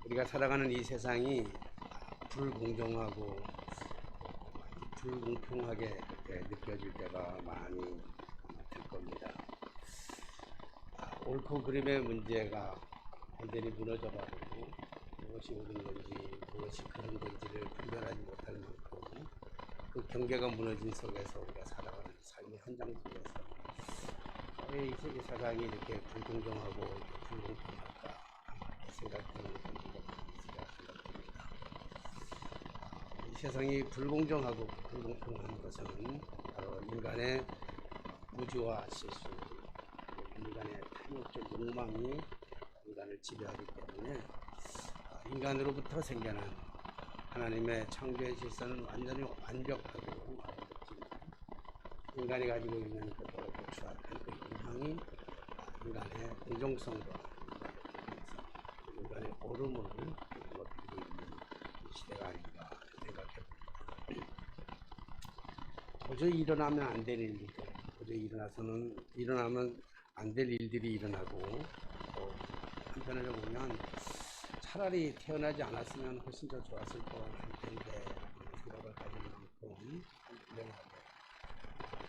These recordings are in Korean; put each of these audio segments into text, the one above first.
우리가 살아가는 이 세상이 불공정하고 불공평하게 느껴질 때가 많이 될 겁니다. 옳고 그름의 문제가 완전히 무너져버리고 무엇이 옳은 건지 무엇이 그른 건지를 분별하지 못할 만큼 그 경계가 무너진 속에서 우리가 살아가는 삶의 현장 속에서 왜 이 세상이 이렇게 불공정하고 불공평할까 생각하는 분들도 많습니다. 이 세상이 불공정하고 불공평한 것은 바로 인간의 무지와 실수, 인간의 탐욕적 욕망이 인간을 지배하기 때문에 인간으로부터 생겨난 하나님의 창조의 질서는 완전히 완벽하고 아름답지만 인간이 가지고 있는 그것을 추악한 그 욕망이 인간의 공정성과 인간의 오름을 높이고 있는 시대가 아닌가 생각해봅니다. 도저히 일어나면 안 될 일들, 도저히 일어나면 안 될 일들이 일어나고, 또 한편으로 보면 차라리 태어나지 않았으면 훨씬 더 좋았을 뻔할 텐데 생각을 가지는 만큼 불행하고,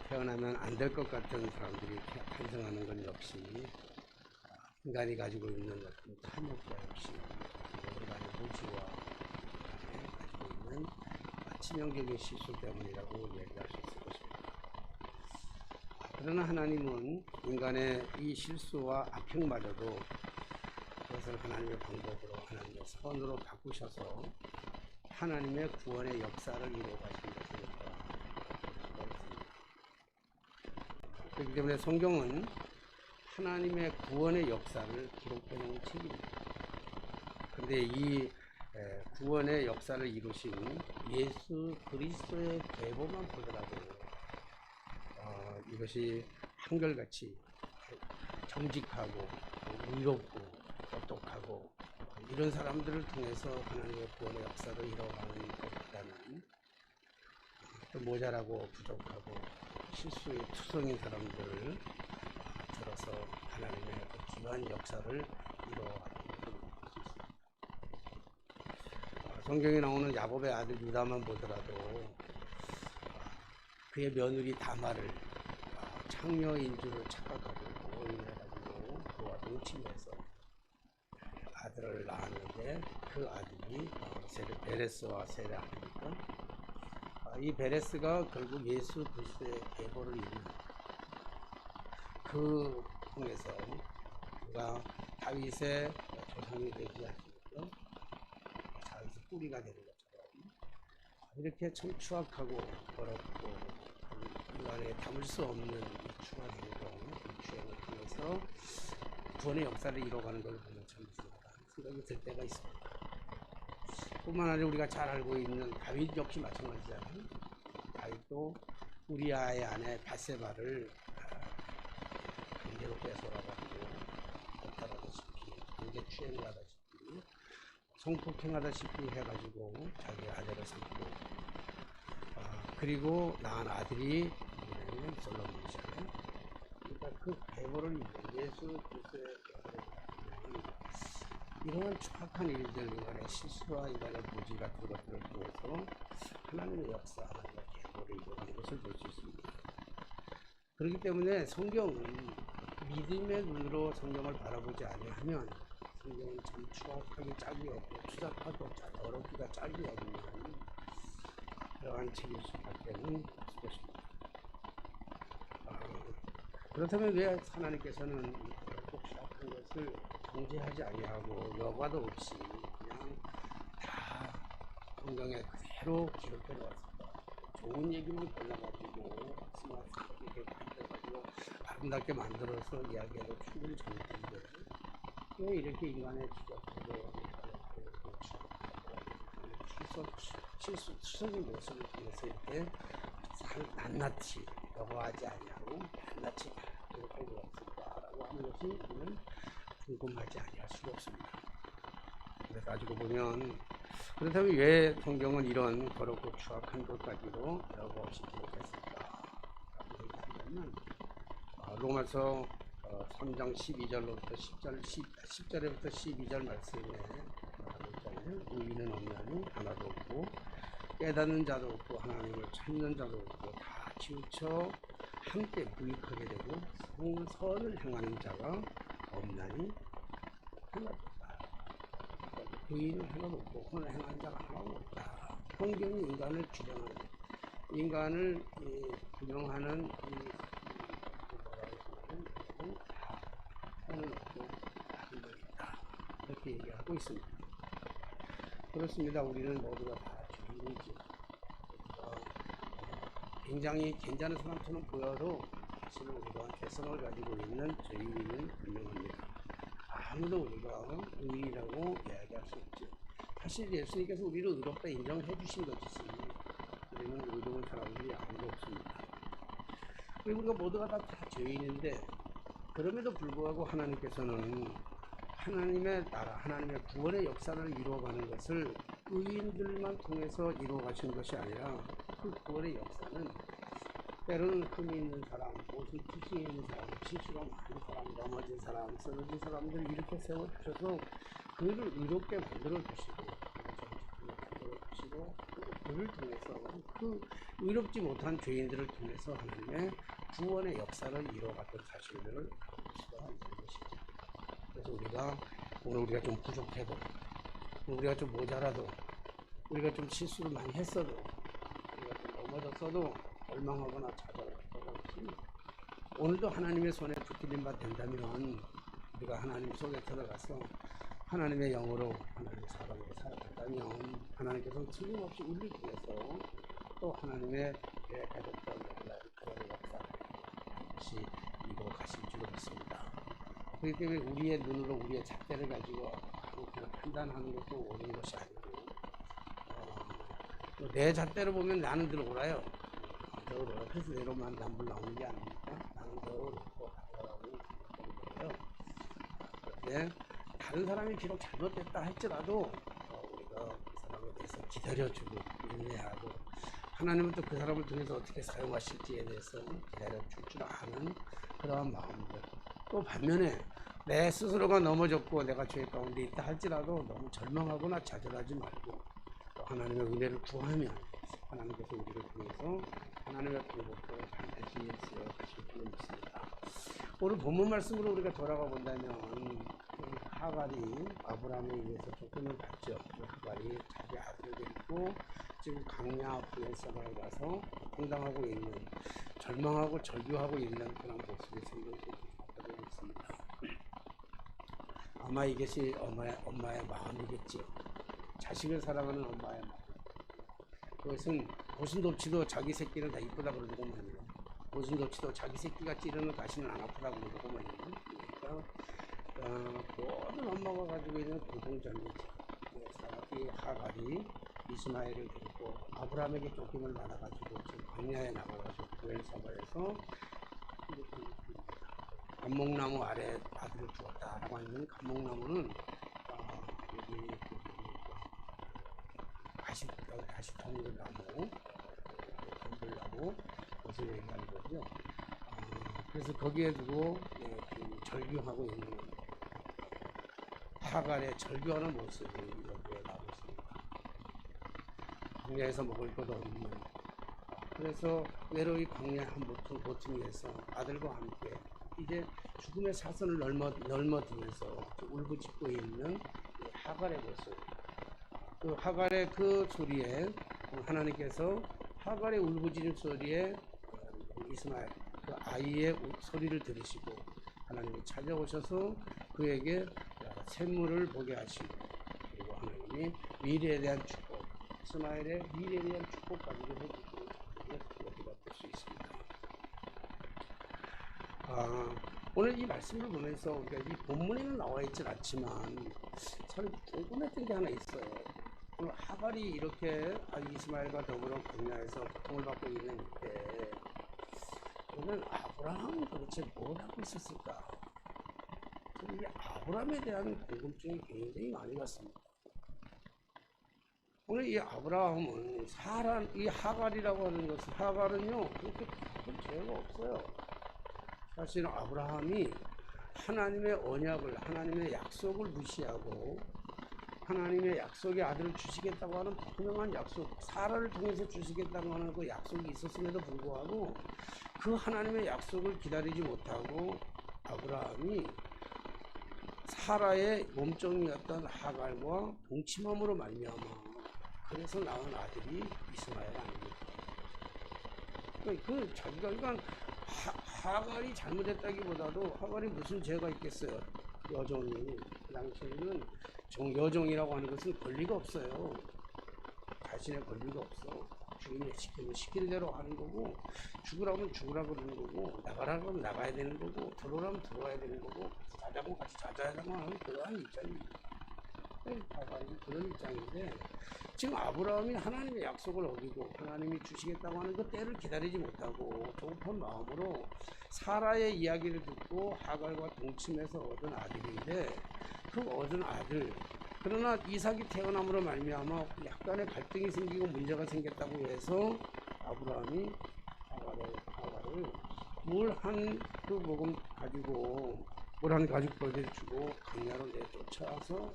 태어나면 안 될 것 같은 사람들이 탄생하는 건 역시 인간이 가지고 있는 어떤 탐욕과 역시 인간의 무지와 가지고 있는 치명적인 실수 때문이라고 얘기할 수 있을 것입니다. 그러나 하나님은 인간의 이 실수와 악행마저도 그것을 하나님의 방법으로 하나님의 선으로 바꾸셔서 하나님의 구원의 역사를 이루어 가신 것을 보았습니다. 그렇기 때문에 성경은 하나님의 구원의 역사를 기록해놓은 책입니다. 그런데 이 구원의 역사를 이루신 예수 그리스도의 계보만 보더라도 이것이 한결같이 정직하고 의롭고 똑똑하고 이런 사람들을 통해서 하나님의 구원의 역사를 이뤄가는 것보다는 모자라고 부족하고 실수의 투성인 사람들을 들어서 하나님의 귀한 역사를 이뤄가는 성경에 나오는 야곱의 아들 유다만 보더라도 그의 며느리 다말을 창녀인 줄을 착각하고 오인해가지고 그와 동침해서 아들을 낳았는데 그 아들이 베레스와 세라입니까? 이 베레스가 결국 예수 그리스도의 계보를 이루는 그 통해서 그가 다윗의 조상이 되지 않습니까? 다윗의 뿌리가 되는 것처럼 이렇게 참 추악하고 더럽고 인간에 담을 수 없는 추한 행동, 이 죄를 통해서 구원의 역사를 이뤄가는 걸 보면 참 생각이 들 때가 있습니다. 뿐만 아니라 우리가 잘 알고 있는 다윗 역시 마찬가지잖아요. 다윗도 우리아의 아내 바세바를 강제로 뺏어가가지고 못하다시피 강제 추행을 하다시피 성폭행하다시피 해가지고 자기 아내를 삼고 그리고 낳은 아들이 솔로몬이잖아요. 그러니까 그 계보를 이룬 예수 그리스도의 이러한 추악한 일들, 인간의 실수와 인간의 무지 같은 것들을 통해서 하나님의 역사, 하나님의 계보를 이루는 것을 볼 수 있습니다. 그렇기 때문에 성경은 믿음의 눈으로 성경을 바라보지 아니하면 성경은 참 추악하기 짝이 없고 추잡하고 더럽기가 짝이 없는 그러한 책일 수밖에는 없을 것입니다. 그렇다면 왜 하나님께서는 꼭 추악한 것을 통제하지 아니하고 여과도 없이 그냥 다 성경에 그대로 기록해 놓았습니다. 좋은 얘기만 골라가지고 스마트하게 만들어가지고 아름답게 만들어서 이야기해도 충분히 좋은데 왜 이렇게 인간의 지적으로 추석의 모습을 통해서 이렇게 낱낱이 여과하지 아니하고 낱낱이 기록해 놓았을까라고 하는 것이 우리는 궁금하지 아니할 수가 없습니다. 그래서 가지고 보면 그렇다면 왜 성경은 이런 더럽고 추악한 것까지도 여과 없이 기록했을까? 라고 얘기하면 로마서 3장 12절로부터 10절에부터 12절 말씀에 있잖아요. 의인은 없나니 하나도 없고 깨닫는 자도 없고 하나님을 찾는 자도 없고 다 치우쳐 함께 부익하게 되고 선을 행하는 자가 없나니 하나도 없다. 의인은 하나도 없고 선을 행하는 자가 하나도 없다. 성경이 인간을 규정하는 인간을 규정하는 다 선은 없고 다 한명이 있다. 이렇게 얘기하고 있습니다. 그렇습니다. 우리는 모두가 다 죄인이지. 굉장히 괜찮은 사람처럼 보여도 사실은 우리가 개성을 가지고 있는 죄인은 분명합니다. 아무도 우리가 의인이라고 이야기할 수 없죠. 사실 예수님께서 우리를 의롭다 인정해 주신 것이지 우리는 의로운 사람들이 아무도 없습니다. 그리고 우리가 모두가 다 죄인인데 그럼에도 불구하고 하나님께서는 하나님의 나라, 하나님의 구원의 역사를 이루어가는 것을 의인들만 통해서 이루어가신 것이 아니라 그 구원의 역사는 때로는 흠이 있는 사람, 무슨 지식이 있는 사람, 실수가 많은 사람, 넘어진 사람, 쓰러진 사람들을 이렇게 세워주셔서 그를 의롭게 만들어주시고 그를 통해서 그 의롭지 못한 죄인들을 통해서 하나님의 구원의 역사를 이루어갔던 사실을 알 수가 있는 것이죠. 그래서 우리가 좀 부족해도 우리가 좀 모자라도 우리가 좀 실수를 많이 했어도 우리가 좀 넘어졌어도 절망하거나 좌절할 필요가 없습니다. 오늘도 하나님의 손에 붙들린 바 된다면 우리가 하나님 속에 들어가서 하나님의 영으로 하나님의 사람으로 살아간다면 하나님께서는 틀림없이 우리를 통해서 또 하나님의 가족과 그런 역사를 다시 이루어 가실 줄로 믿습니다. 그렇기 때문에 우리의 눈으로 우리의 잣대를 가지고 아무렇게나 판단하는 것도 옳은 것이 아니고 내 잣대로 보면 나는 늘 옳아요. 그래서 내로만 남불 나오는 게 아닙니까? 나는 더 옳고 하더라고 그런 거예요. 그런데 다른 사람이 비록 잘못됐다 할지라도 우리가 그 사람에 대해서 기다려주고 인내하고 하나님은 또 그 사람을 통해서 어떻게 사용하실지에 대해서 기다려줄 줄 아는 그러한 마음들. 또 반면에 내 스스로가 넘어졌고 내가 죄 가운데 있다 할지라도 너무 절망하거나 좌절하지 말고 또 하나님의 은혜를 구하면 하나님께서 우리를 통해서 하나님의 공복을 반드시 쓰여 가실 줄 믿습니다. 오늘 본문 말씀으로 우리가 돌아가 본다면 하갈이 아브라함에 의해서 조건을 받죠. 하갈이 자기 아들을 데리고 지금 강야 부엘사바에 가서 황당하고 있는 절망하고 절규하고 있는 그런 모습이 생겨나고 있습니다. 아마 이것이 엄마의 마음이겠지요. 자식을 사랑하는 엄마의 마음. 그것은 고슴도치도 자기 새끼는 다 이쁘다 그러더구만요. 고슴도치도 자기 새끼가 찌르는 가시는 안 아프다 그러더구만요. 그러니까 모든 엄마가 가지고 있는 공통점이죠. 이 하갈이 이스마엘을 데리고 아브라함에게 쫓김을 받아가지고 지금 광야에 나가가지고 부엘사바에서 감목나무 아래 아들을 두었다라고 하는 감목나무는 여기 가시덩굴나무, 동굴나무 그것을 얘기하는 거죠. 그래서 거기에 두고 절규하고 있는 하갈의 절규하는 모습이 여기에 나오고 있습니다. 광야에서 먹을 것 없는 그래서 외로이 광야 한 보틈에서 아들과 함께 이제 죽음의 사선을 넓어지면서 울부짖고 있는 하갈의 모습. 그 하갈의 그 소리에 하나님께서 하갈의 울부짖는 소리에 이스마엘 그 아이의 소리를 들으시고 하나님이 찾아오셔서 그에게 샘물을 보게 하시고 그리고 하나님이 미래에 대한 축복 이스마엘의 미래에 대한 축복까지도 해주시고 우리가 볼 수 있습니다. 오늘 이 말씀을 보면서 우리가 이 본문에는 나와 있진 않지만 참 궁금했던 게 하나 있어요. 하갈이 이렇게 이스마엘과 더불어 광야에서 고통을 받고 있는 때 그러면 아브라함은 도대체 뭘 하고 있었을까? 이 아브라함에 대한 궁금증이 굉장히 많이 갔습니다. 오늘 이 아브라함은 이 하갈이라고 하는 것은 하갈은요 그렇게 큰 죄가 없어요. 사실은 아브라함이 하나님의 언약을, 하나님의 약속을 무시하고 하나님의 약속의 아들을 주시겠다고 하는 분명한 약속, 사라를 통해서 주시겠다고 하는 그 약속이 있었음에도 불구하고 그 하나님의 약속을 기다리지 못하고 아브라함이 사라의 몸종이었던 하갈과 동침함으로 말미암아 그래서 낳은 아들이 이스마엘 아닙니까? 그 자기가 그러니까 하갈이 잘못했다기보다도 하갈이 무슨 죄가 있겠어요? 여종이 그 당시에는 여종이라고 하는 것은 권리가 없어요. 자신의 권리가 없어. 주인이 시키면 시키는 대로 하는 거고, 죽으라면 죽으라 그러는 거고, 나가라 그러면 나가야 되는 거고, 들어오라면 들어와야 되는 거고, 자자고 같이 자자야만 하는 그러한 입장입니다. 그런 입장인데 지금 아브라함이 하나님의 약속을 어기고 하나님이 주시겠다고 하는 그 때를 기다리지 못하고 조급한 마음으로 사라의 이야기를 듣고 하갈과 동침해서 얻은 아들인데 그 얻은 아들 그러나 이삭이 태어남으로 말미암아 약간의 갈등이 생기고 문제가 생겼다고 해서 아브라함이 하갈을 물 한 그 모금 가지고 물 한 가죽 벌레를 주고 광야로 내쫓아서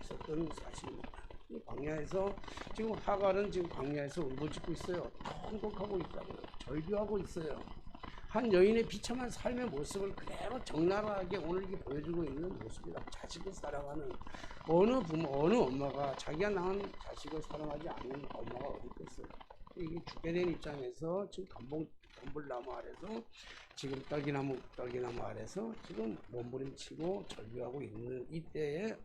있었던 사실입니다. 이 광야에서 지금 하갈은 지금 광야에서 울부짖고 있어요. 통곡하고 있다고요. 절규하고 있어요. 한 여인의 비참한 삶의 모습을 그대로 적나라하게 오늘 이렇게 보여주고 있는 모습이다. 자식을 사랑하는 어느 부모, 어느 엄마가 자기가 낳은 자식을 사랑하지 않는 엄마가 어디 있겠어요. 이게 죽게 된 입장에서 지금 덤불나무 아래서 지금 떨기나무 아래서 지금 몸부림치고 절규하고 있는 이때에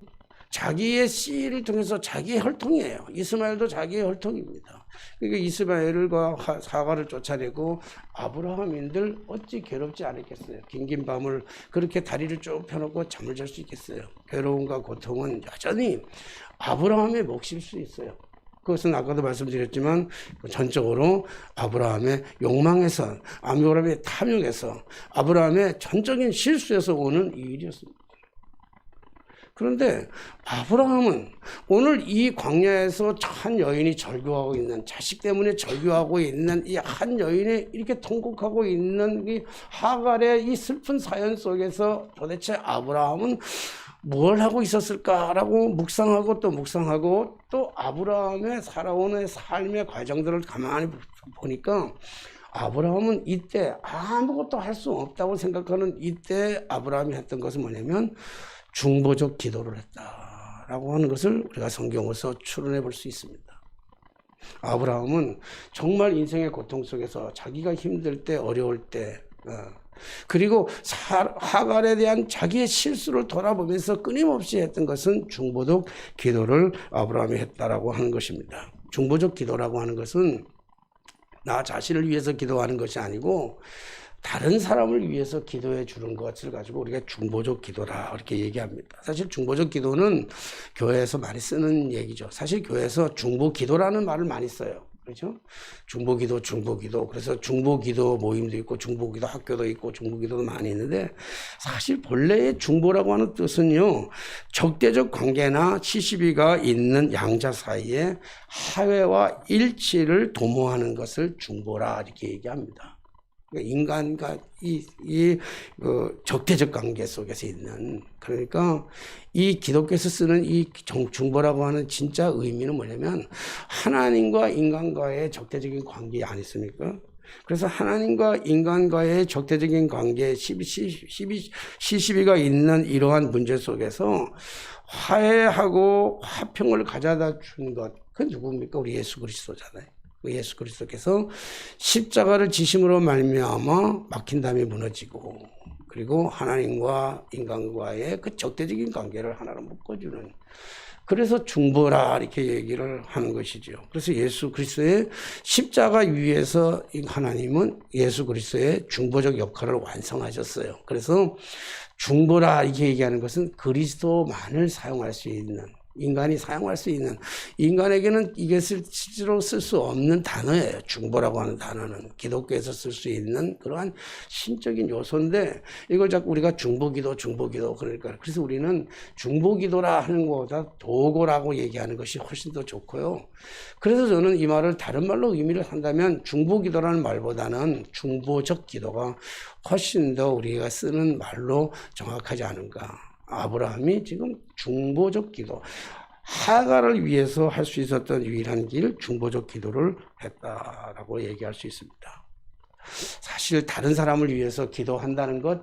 자기의 씨를 통해서 자기의 혈통이에요. 이스마엘도 자기의 혈통입니다. 그러니까 이스마엘과 하갈을 쫓아내고 아브라함인들 어찌 괴롭지 않았겠어요. 긴긴 밤을 그렇게 다리를 쭉 펴놓고 잠을 잘 수 있겠어요. 괴로움과 고통은 여전히 아브라함의 몫일 수 있어요. 그것은 아까도 말씀드렸지만 전적으로 아브라함의 욕망에서, 아브라함의 탐욕에서, 아브라함의 전적인 실수에서 오는 이 일이었습니다. 그런데 아브라함은 오늘 이 광야에서 한 여인이 절규하고 있는, 자식 때문에 절규하고 있는 이 한 여인이 이렇게 통곡하고 있는 이 하갈의 이 슬픈 사연 속에서 도대체 아브라함은 뭘 하고 있었을까라고 묵상하고 또 아브라함의 살아오는 삶의 과정들을 가만히 보니까 아브라함은 이때 아무것도 할 수 없다고 생각하는 이때 아브라함이 했던 것은 뭐냐면 중보적 기도를 했다라고 하는 것을 우리가 성경에서 추론해 볼 수 있습니다. 아브라함은 정말 인생의 고통 속에서 자기가 힘들 때, 어려울 때, 그리고 하갈에 대한 자기의 실수를 돌아보면서 끊임없이 했던 것은 중보적 기도를 아브라함이 했다라고 하는 것입니다. 중보적 기도라고 하는 것은 나 자신을 위해서 기도하는 것이 아니고 다른 사람을 위해서 기도해 주는 것을 가지고 우리가 중보적 기도라 이렇게 얘기합니다. 사실 중보적 기도는 교회에서 많이 쓰는 얘기죠. 사실 교회에서 중보 기도라는 말을 많이 써요. 그렇죠? 중보기도. 그래서 중보기도 모임도 있고, 중보기도 학교도 있고, 중보기도도 많이 있는데, 사실 본래의 중보라고 하는 뜻은요, 적대적 관계나 시시비가 있는 양자 사이에 화해와 일치를 도모하는 것을 중보라 이렇게 얘기합니다. 그러니까 인간과 적대적 관계 속에서 있는, 그러니까 이 기독교에서 쓰는 이 중보라고 하는 진짜 의미는 뭐냐면 하나님과 인간과의 적대적인 관계 아니습니까? 그래서 하나님과 인간과의 적대적인 관계, 시시비가 있는 이러한 문제 속에서 화해하고 화평을 가져다 준 것, 그 누굽니까? 우리 예수 그리스도잖아요. 예수 그리스도께서 십자가를 지심으로 말미암아 막힌 담이 무너지고, 그리고 하나님과 인간과의 그 적대적인 관계를 하나로 묶어주는, 그래서 중보라 이렇게 얘기를 하는 것이죠. 그래서 예수 그리스도의 십자가 위에서 하나님은 예수 그리스도의 중보적 역할을 완성하셨어요. 그래서 중보라 이렇게 얘기하는 것은 그리스도만을 사용할 수 있는, 인간이 사용할 수 있는, 인간에게는 이게 실제로 쓸 수 없는 단어예요. 중보라고 하는 단어는 기독교에서 쓸 수 있는 그러한 신적인 요소인데, 이걸 자꾸 우리가 중보기도 그러니까 그래서 우리는 중보기도라 하는 것보다 도고라고 얘기하는 것이 훨씬 더 좋고요. 그래서 저는 이 말을 다른 말로 의미를 한다면 중보기도라는 말보다는 중보적 기도가 훨씬 더 우리가 쓰는 말로 정확하지 않은가. 아브라함이 지금 중보적 기도, 하가를 위해서 할 수 있었던 유일한 길, 중보적 기도를 했다라고 얘기할 수 있습니다. 사실 다른 사람을 위해서 기도한다는 것,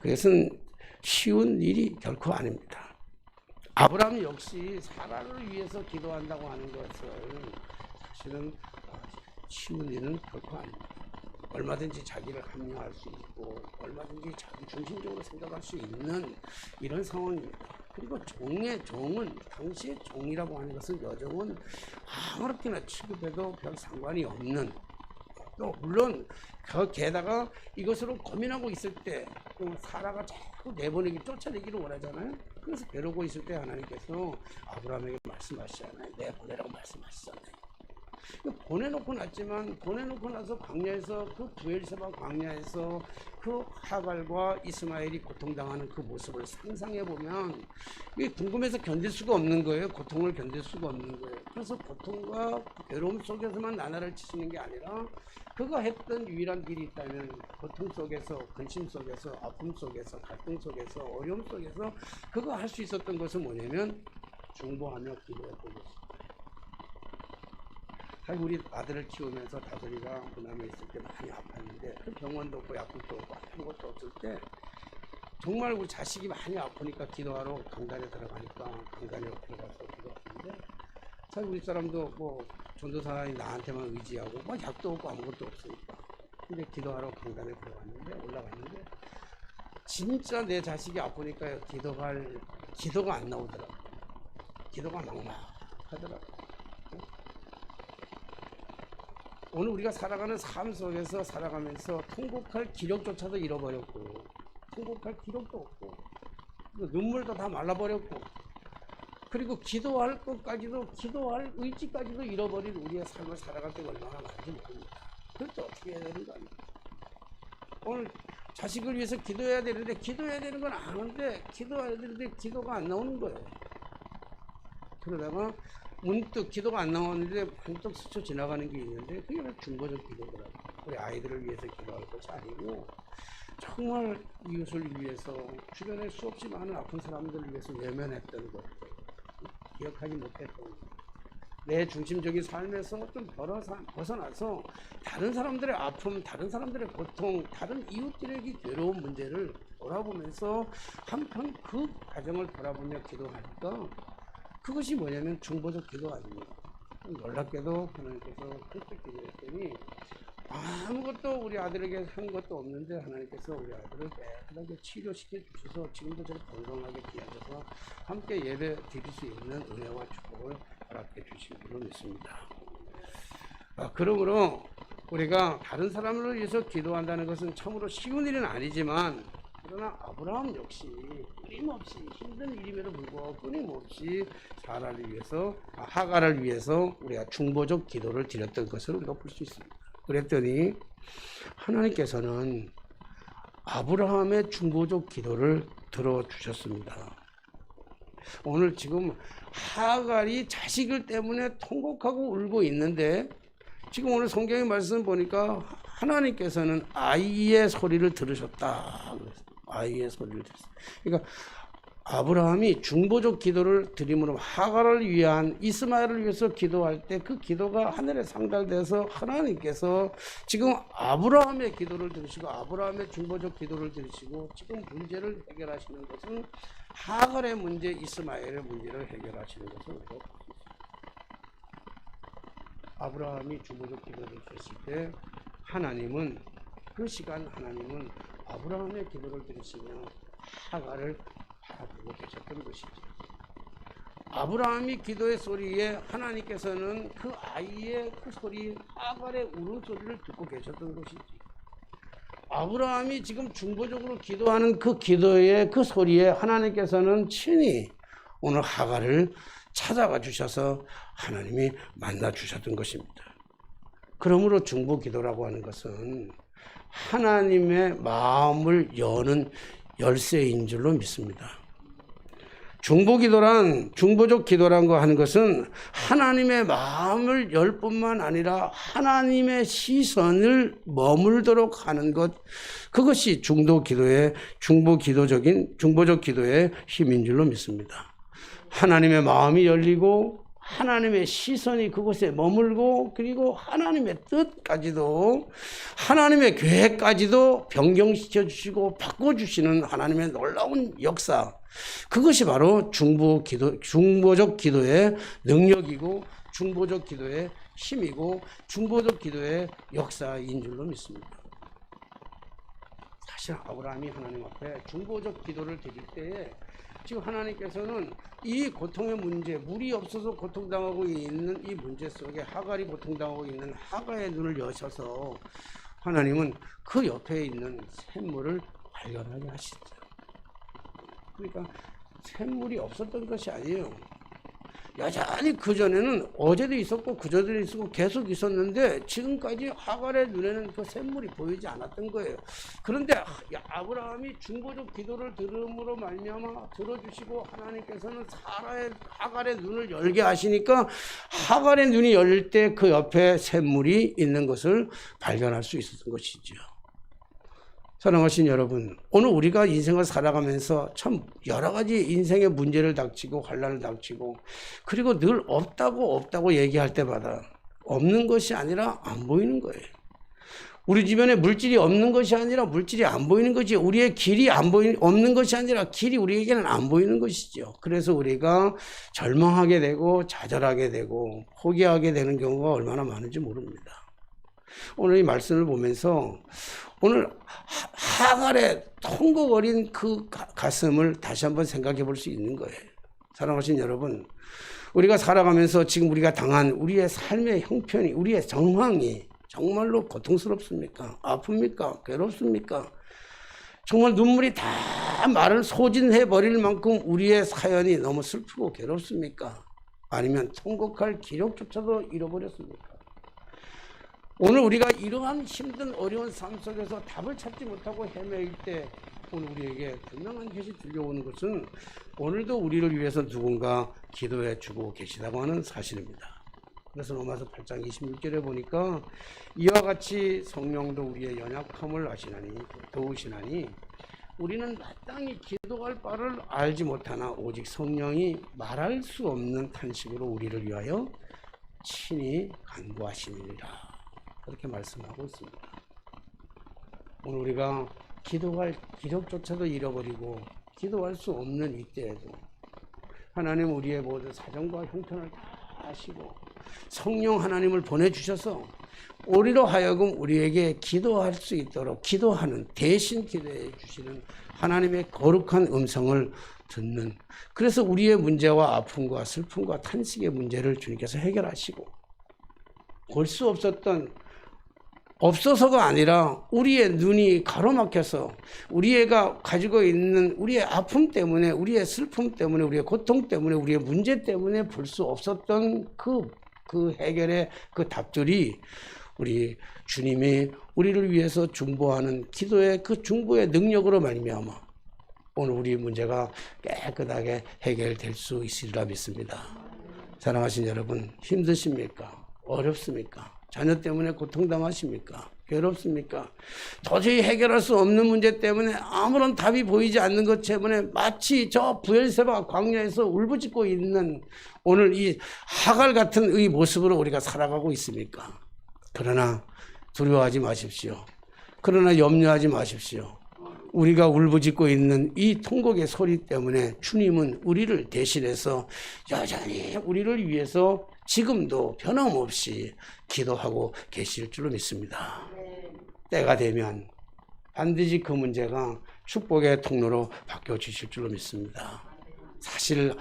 그것은 쉬운 일이 결코 아닙니다. 아브라함 역시 사라를 위해서 기도한다고 하는 것은 사실은 쉬운 일은 결코 아닙니다. 얼마든지 자기를 합리화할 수 있고 얼마든지 자기 중심적으로 생각할 수 있는 이런 상황입니다. 그리고 종은 당시의 종이라고 하는 것은 여종은 아무렇게나 취급해도 별 상관이 없는, 또 물론 게다가 이것으로 고민하고 있을 때 사라가 자꾸 내보내기 쫓아내기를 원하잖아요. 그래서 괴로워 있을 때 하나님께서 아브라함에게 말씀하시잖아요. 내보내라고 말씀하시잖아요. 보내놓고 났지만, 보내놓고 나서 광야에서 그 부엘세바 광야에서 그 하갈과 이스마엘이 고통당하는 그 모습을 상상해 보면 이게 궁금해서 견딜 수가 없는 거예요. 고통을 견딜 수가 없는 거예요. 그래서 고통과 괴로움 속에서만 나날을 지치는 게 아니라 그가 했던 유일한 길이 있다면 고통 속에서, 근심 속에서, 아픔 속에서, 갈등 속에서, 어려움 속에서 그가 할 수 있었던 것은 뭐냐면 중보하며 기도했던 것입니다. 사실 우리 아들을 키우면서 다솔이가 부남에 있을 때 많이 아팠는데 그 병원도 없고 약국도 없고 아무것도 없을 때 정말 우리 자식이 많이 아프니까 기도하러 강단에 들어가니까 강단에 들어가서 기도하는데, 사실 우리 사람도 뭐 전도사님 나한테만 의지하고 뭐 약도 없고 아무것도 없으니까 근데 기도하러 강단에 들어갔는데, 올라갔는데 진짜 내 자식이 아프니까 기도가 안 나오더라고. 기도가 막막하더라고. 오늘 우리가 살아가는 삶 속에서 살아가면서 통곡할 기력조차도 잃어버렸고, 통곡할 기력도 없고, 눈물도 다 말라버렸고, 그리고 기도할 것까지도, 기도할 의지까지도 잃어버린 우리의 삶을 살아갈 때가 얼마나 많은지 모릅니다. 그럴 때 어떻게 해야 되는 거 아닙니까? 오늘 자식을 위해서 기도해야 되는데, 기도해야 되는 건 아는데, 기도해야 되는데 기도가 안 나오는 거예요. 그러다가 문득 기도가 안 나오는데 번쩍 스쳐 지나가는 게 있는데, 그게 중보적 기도더라고요. 우리 아이들을 위해서 기도할 것이 아니고 정말 이웃을 위해서, 주변에 수없이 많은 아픈 사람들을 위해서 외면했던 것, 기억하지 못했던 것, 내 중심적인 삶에서 좀 벗어나서 다른 사람들의 아픔, 다른 사람들의 고통, 다른 이웃들에게 괴로운 문제를 돌아보면서 한편 그 과정을 돌아보며 기도하니까 그것이 뭐냐면 중보적 기도 아닙니다. 놀랍게도 하나님께서 그렇게 기도했더니 아무것도 우리 아들에게 한 것도 없는데 하나님께서 우리 아들을 깨끗하게 치료시켜 주셔서 지금도 저를 건강하게 기하셔서 함께 예배 드릴 수 있는 은혜와 축복을 허락해 주신 줄로 믿습니다. 그러므로 우리가 다른 사람을 위해서 기도한다는 것은 참으로 쉬운 일은 아니지만, 그러나 아브라함 역시 끊임없이 힘든 일임에도 불구하고 끊임없이 사라를 위해서, 하가를 위해서 우리가 중보적 기도를 드렸던 것을 우리가 볼 수 있습니다. 그랬더니 하나님께서는 아브라함의 중보적 기도를 들어주셨습니다. 오늘 지금 하갈이 자식을 때문에 통곡하고 울고 있는데, 지금 오늘 성경의 말씀 보니까 하나님께서는 아이의 소리를 들으셨다. 아이의 소리를 들었어요. 그러니까 아브라함이 중보적 기도를 드림으로 하갈을 위한, 이스마엘을 위해서 기도할 때 그 기도가 하늘에 상달돼서 하나님께서 지금 아브라함의 기도를 들으시고 아브라함의 중보적 기도를 들으시고 지금 문제를 해결하시는 것은 하갈의 문제, 이스마엘의 문제를 해결하시는 것을 우리가 볼 수 있습니다. 아브라함이 중보적 기도를 드렸을 때 하나님은, 그 시간 하나님은 아브라함의 기도를 들으시며 하갈을 바라보고 계셨던 것이죠. 아브라함이 기도의 소리에 하나님께서는 그 아이의 그 소리, 하갈의 울음소리를 듣고 계셨던 것이지. 아브라함이 지금 중보적으로 기도하는 그 기도의 그 소리에 하나님께서는 친히 오늘 하갈을 찾아가 주셔서 하나님이 만나 주셨던 것입니다. 그러므로 중보기도라고 하는 것은 하나님의 마음을 여는 열쇠인 줄로 믿습니다. 중보적 기도란 거 하는 것은 하나님의 마음을 열 뿐만 아니라 하나님의 시선을 머물도록 하는 것, 그것이 중보적 기도의 힘인 줄로 믿습니다. 하나님의 마음이 열리고 하나님의 시선이 그곳에 머물고, 그리고 하나님의 뜻까지도, 하나님의 계획까지도 변경시켜 주시고 바꿔주시는 하나님의 놀라운 역사, 그것이 바로 중보적 기도의 능력이고 중보적 기도의 힘이고 중보적 기도의 역사인 줄로 믿습니다. 사실 아브라함이 하나님 앞에 중보적 기도를 드릴 때에 지금 하나님께서는 이 고통의 문제, 물이 없어서 고통당하고 있는 이 문제 속에 하갈이 고통당하고 있는 하갈의 눈을 여셔서 하나님은 그 옆에 있는 샘물을 발견하게 하시죠. 그러니까 샘물이 없었던 것이 아니에요. 여전히 그전에는 어제도 있었고 그저도 있었고 계속 있었는데 지금까지 하갈의 눈에는 그 샘물이 보이지 않았던 거예요. 그런데 아브라함이 중보적 기도를 들음으로 말미암아 들어주시고 하나님께서는 하갈의 눈을 열게 하시니까 하갈의 눈이 열릴 때 그 옆에 샘물이 있는 것을 발견할 수 있었던 것이죠. 사랑하신 여러분, 오늘 우리가 인생을 살아가면서 참 여러 가지 인생의 문제를 닥치고 환난을 닥치고, 그리고 늘 없다고 얘기할 때마다 없는 것이 아니라 안 보이는 거예요. 우리 주변에 물질이 없는 것이 아니라 물질이 안 보이는 거지, 우리의 길이 없는 것이 아니라 길이 우리에게는 안 보이는 것이죠. 그래서 우리가 절망하게 되고 좌절하게 되고 포기하게 되는 경우가 얼마나 많은지 모릅니다. 오늘 이 말씀을 보면서 오늘 하갈의 통곡 어린 그 가슴을 다시 한번 생각해 볼 수 있는 거예요. 사랑하신 여러분, 우리가 살아가면서 지금 우리가 당한 우리의 삶의 형편이, 우리의 정황이 정말로 고통스럽습니까? 아픕니까? 괴롭습니까? 정말 눈물이 다 말을 소진해 버릴 만큼 우리의 사연이 너무 슬프고 괴롭습니까? 아니면 통곡할 기력조차도 잃어버렸습니까? 오늘 우리가 이러한 힘든 어려운 삶 속에서 답을 찾지 못하고 헤매일 때 오늘 우리에게 분명한 것이 들려오는 것은 오늘도 우리를 위해서 누군가 기도해 주고 계시다고 하는 사실입니다. 그래서 로마서 8장 26절에 보니까 이와 같이 성령도 우리의 연약함을 아시나니 도우시나니 우리는 마땅히 기도할 바를 알지 못하나 오직 성령이 말할 수 없는 탄식으로 우리를 위하여 친히 간구하시니라. 그렇게 말씀하고 있습니다. 오늘 우리가 기도할 기력조차도 잃어버리고 기도할 수 없는 이때에도 하나님 우리의 모든 사정과 형편을 다 아시고 성령 하나님을 보내주셔서 우리로 하여금 우리에게 기도할 수 있도록 기도하는, 대신 기도해 주시는 하나님의 거룩한 음성을 듣는, 그래서 우리의 문제와 아픔과 슬픔과 탄식의 문제를 주님께서 해결하시고 볼 수 없어서가 아니라 우리의 눈이 가로막혀서 우리가 가지고 있는 우리의 아픔 때문에, 우리의 슬픔 때문에, 우리의 고통 때문에, 우리의 문제 때문에 볼 수 없었던 그 해결의 그 답들이 우리 주님이 우리를 위해서 중보하는 기도의 그 중보의 능력으로 말미암아 오늘 우리 문제가 깨끗하게 해결될 수 있으리라 믿습니다. 사랑하신 여러분, 힘드십니까? 어렵습니까? 자녀 때문에 고통당하십니까? 괴롭습니까? 도저히 해결할 수 없는 문제 때문에 아무런 답이 보이지 않는 것 때문에 마치 저 브엘세바 광야에서 울부짖고 있는 오늘 이 하갈 같은 이 모습으로 우리가 살아가고 있습니까? 그러나 두려워하지 마십시오. 그러나 염려하지 마십시오. 우리가 울부짖고 있는 이 통곡의 소리 때문에 주님은 우리를 대신해서 여전히 우리를 위해서 지금도 변함없이 기도하고 계실 줄로 믿습니다. 때가 되면 반드시 그 문제가 축복의 통로로 바뀌어 주실 줄로 믿습니다. 사실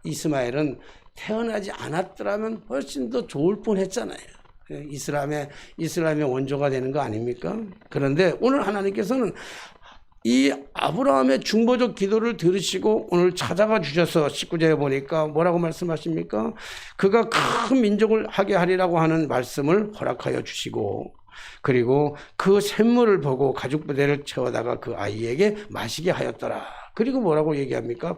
이스마엘은 태어나지 않았더라면 훨씬 더 좋을 뻔했잖아요. 이스라엘의 원조가 되는 거 아닙니까? 그런데 오늘 하나님께서는 이 아브라함의 중보적 기도를 들으시고 오늘 찾아가 주셔서 19절에 보니까 뭐라고 말씀하십니까? 그가 큰 민족을 하게 하리라고 하는 말씀을 허락하여 주시고, 그리고 그 샘물을 보고 가죽 부대를 채워다가 그 아이에게 마시게 하였더라. 그리고 뭐라고 얘기합니까?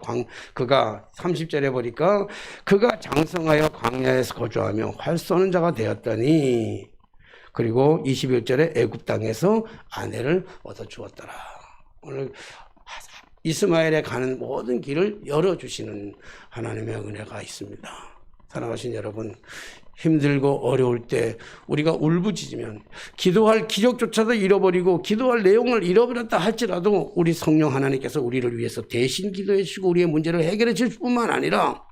그가 30절에 보니까 그가 장성하여 광야에서 거주하며 활 쏘는 자가 되었더니, 그리고 21절에 애굽 땅에서 아내를 얻어 주었더라. 오늘 이스마엘에 가는 모든 길을 열어주시는 하나님의 은혜가 있습니다. 사랑하신 여러분, 힘들고 어려울 때 우리가 울부짖으면 기도할 기적조차도 잃어버리고 기도할 내용을 잃어버렸다 할지라도 우리 성령 하나님께서 우리를 위해서 대신 기도해 주시고 우리의 문제를 해결해 주실 뿐만 아니라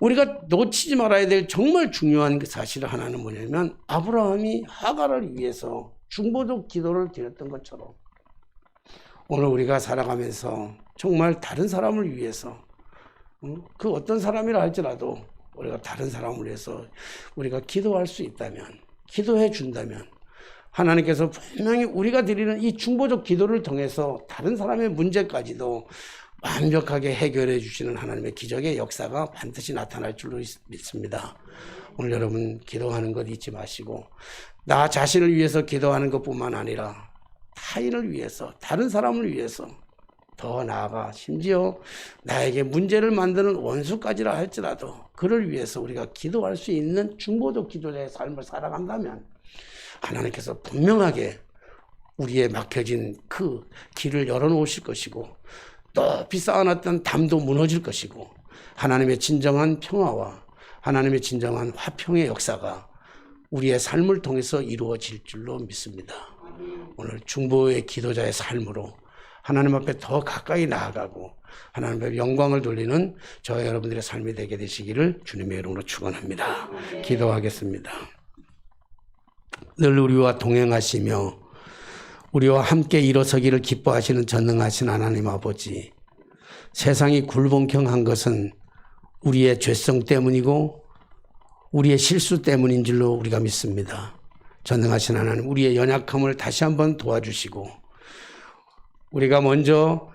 우리가 놓치지 말아야 될 정말 중요한 사실 하나는 뭐냐면, 아브라함이 하갈을 위해서 중보적 기도를 드렸던 것처럼 오늘 우리가 살아가면서 정말 다른 사람을 위해서, 그 어떤 사람이라 할지라도 우리가 다른 사람을 위해서 우리가 기도할 수 있다면, 기도해 준다면 하나님께서 분명히 우리가 드리는 이 중보적 기도를 통해서 다른 사람의 문제까지도 완벽하게 해결해 주시는 하나님의 기적의 역사가 반드시 나타날 줄로 믿습니다. 오늘 여러분 기도하는 것 잊지 마시고, 나 자신을 위해서 기도하는 것뿐만 아니라 타인을 위해서, 다른 사람을 위해서, 더 나아가 심지어 나에게 문제를 만드는 원수까지라 할지라도 그를 위해서 우리가 기도할 수 있는 중보적 기도자의 삶을 살아간다면 하나님께서 분명하게 우리의 막혀진 그 길을 열어놓으실 것이고, 높이 쌓아놨던 담도 무너질 것이고, 하나님의 진정한 평화와 하나님의 진정한 화평의 역사가 우리의 삶을 통해서 이루어질 줄로 믿습니다. 오늘 중보의 기도자의 삶으로 하나님 앞에 더 가까이 나아가고 하나님 앞에 영광을 돌리는 저와 여러분들의 삶이 되게 되시기를 주님의 이름으로 축원합니다. 기도하겠습니다. 늘 우리와 동행하시며 우리와 함께 일어서기를 기뻐하시는 전능하신 하나님 아버지, 세상이 굴복형한 것은 우리의 죄성 때문이고 우리의 실수 때문인 줄로 우리가 믿습니다. 전능하신 하나님, 우리의 연약함을 다시 한번 도와주시고, 우리가 먼저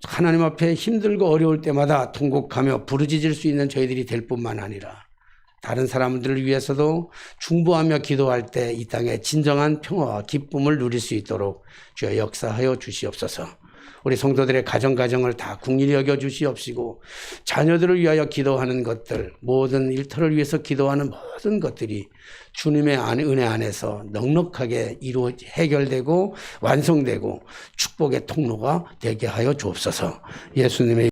하나님 앞에 힘들고 어려울 때마다 통곡하며 부르짖을 수 있는 저희들이 될 뿐만 아니라 다른 사람들을 위해서도 중보하며 기도할 때 이 땅에 진정한 평화와 기쁨을 누릴 수 있도록 주여 역사하여 주시옵소서. 우리 성도들의 가정을 다 국리히 여겨 주시옵시고, 자녀들을 위하여 기도하는 것들, 모든 일터를 위해서 기도하는 모든 것들이 주님의 은혜 안에서 넉넉하게 해결되고 완성되고 축복의 통로가 되게 하여 주옵소서. 예수님의